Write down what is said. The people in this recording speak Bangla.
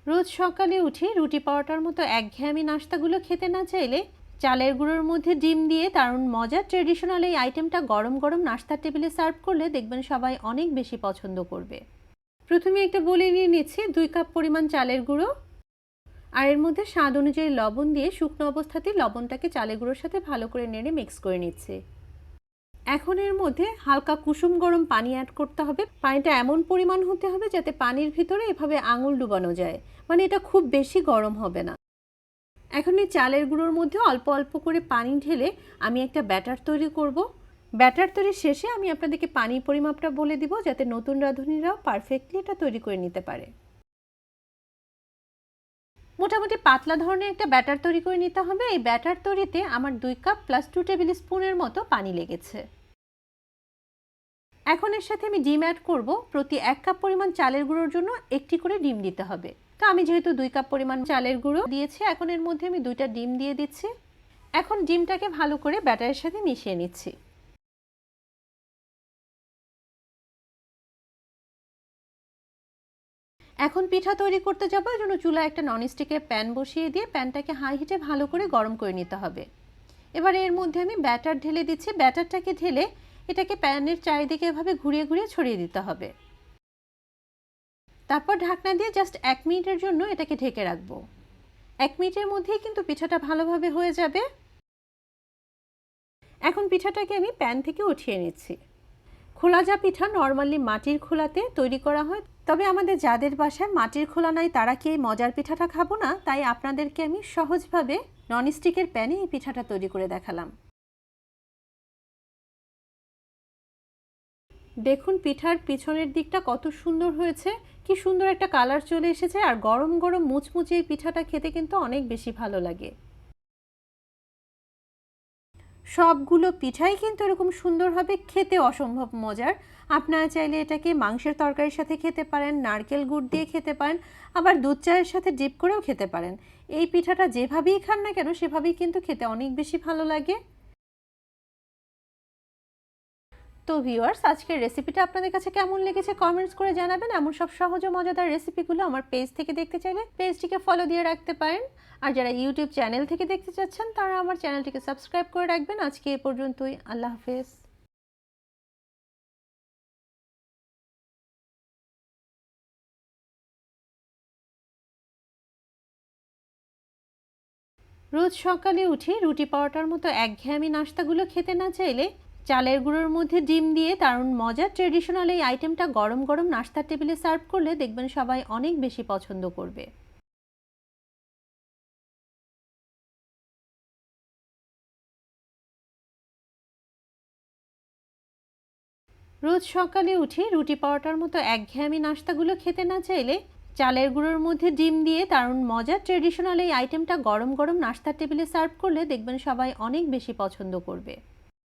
রোজ সকালে উঠে রুটি পরোটার মতো একঘেয়েমি নাস্তাগুলো খেতে না চাইলে চালের গুঁড়োর মধ্যে ডিম দিয়ে দারুণ মজার ট্রেডিশনাল এই আইটেমটা গরম গরম নাস্তার টেবিলে সার্ভ করলে দেখবেন সবাই অনেক বেশি পছন্দ করবে। প্রথমে একটা বলে নিয়ে নিচ্ছি 2 কাপ পরিমাণ চালের গুঁড়ো, আর এর মধ্যে স্বাদ অনুযায়ী লবণ দিয়ে শুকনো অবস্থাতেই লবণটাকে চালের গুঁড়োর সাথে ভালো করে নেড়ে মিক্স করে নিচ্ছি। এখন এর মধ্যে হালকা কুসুম গরম পানি অ্যাড করতে হবে। পানিটা এমন পরিমাণ হতে হবে যাতে পানির ভিতরে এভাবে আঙুল ডুবানো যায়, মানে এটা খুব বেশি গরম হবে না। এখন এই চালের গুঁড়োর মধ্যে অল্প অল্প করে পানি ঢেলে আমি একটা ব্যাটার তৈরি করব। ব্যাটার তৈরির শেষে আমি আপনাদেরকে পানির পরিমাপটা বলে দিব, যাতে নতুন রাঁধুনিরাও পারফেক্টলি এটা তৈরি করে নিতে পারে। মোটামুটি পাতলা ধরনের একটা ব্যাটার তৈরি করে নিতে হবে। এই ব্যাটার তৈরিতে আমার 2 কাপ প্লাস 2 টেবিল স্পুনের মতো পানি লেগেছে। এখন এর সাথে আমি ডিম অ্যাড করব। প্রতি 1 কাপ পরিমাণ চালের গুঁড়োর জন্য একটি করে ডিম দিতে হবে। তো আমি যেহেতু 2 কাপ পরিমাণ চালের গুঁড়ো দিয়েছি, এখন এর মধ্যে আমি 2টা ডিম দিয়ে দিচ্ছি। এখন ডিমটাকে ভালো করে ব্যাটারের সাথে মিশিয়ে নিচ্ছি। এখন পিঠা তৈরি করতে যাবো, এর জন্য চুলায় একটা ননস্টিকের প্যান বসিয়ে দিয়ে প্যানটাকে হাই হিটে ভালো করে গরম করে নিতে হবে। এবার এর মধ্যে আমি ব্যাটার ঢেলে দিচ্ছি। ব্যাটারটাকে ঢেলে এটাকে প্যানের চারিদিকে এভাবে ঘুরিয়ে ঘুরিয়ে ছড়িয়ে দিতে হবে। তারপর ঢাকনা দিয়ে জাস্ট 1 মিনিটের জন্য এটাকে ঢেকে রাখবো। 1 মিনিটের মধ্যেই কিন্তু পিঠাটা ভালোভাবে হয়ে যাবে। এখন পিঠাটাকে আমি প্যান থেকে উঠিয়ে নিচ্ছি। খোলা যা পিঠা নর্মালি মাটির খোলাতে তৈরি করা হয়, তবে আমাদের যাদের বাসায় মাটির খোলা নাই তারা কি এই মজার পিঠাটা খাবো না, তাই আপনাদেরকে আমি সহজভাবে ননস্টিকের প্যানে এই পিঠাটা তৈরি করে দেখালাম। দেখুন পিঠার পিছনের দিকটা কত সুন্দর হয়েছে, কি সুন্দর একটা কালার চলে এসেছে, আর গরম গরম মুচমুচে এই পিঠাটা খেতে কিন্তু অনেক বেশি ভালো লাগে। সবগুলো পিঠাই কিন্তু এরকম সুন্দর হবে, খেতে অসম্ভব মজার। আপনারা চাইলে এটাকে মাংসের তরকারির সাথে খেতে পারেন, নারকেল গুড় দিয়ে খেতে পারেন, আবার দুধ চায়ের সাথে ডিপ করেও খেতে পারেন। এই পিঠাটা যেভাবেই খান না কেন সেভাবেই কিন্তু খেতে অনেক বেশি ভালো লাগে। তো ভিউয়ার্স, আজকের রেসিপিটা আপনাদের কাছে কেমন লেগেছে কমেন্টস করে জানাবেন। এমন সব সহজ ও মজাদার রেসিপিগুলো আমার পেজ থেকে দেখতে চাইলে পেজটিকে ফলো দিয়ে রাখতে পারেন। আর যারা ইউটিউব চ্যানেল থেকে দেখতে চাচ্ছেন তারা আমার চ্যানেলটিকে সাবস্ক্রাইব করে রাখবেন। আজকে এ পর্যন্তই। আল্লাহ হাফেজ। রোজ সকালে উঠে রুটি পরোটার মতো একঘেয়েমি নাস্তাগুলো খেতে না চাইলে চালের গুঁড়োর মধ্যে ডিম দিয়ে দারুণ মজার ট্রেডিশনাল এই আইটেমটা গরম গরম নাস্তার টেবিলে সার্ভ করলে দেখবেন সবাই অনেক বেশি পছন্দ করবে। রোজ সকালে উঠে রুটি পরোটার মতো একঘেয়েমি নাস্তাগুলো খেতে না চাইলে চালের গুঁড়োর মধ্যে ডিম দিয়ে দারুণ মজার ট্রেডিশনাল এই আইটেমটা গরম গরম নাস্তার টেবিলে সার্ভ করলে দেখবেন সবাই অনেক বেশি পছন্দ করবে।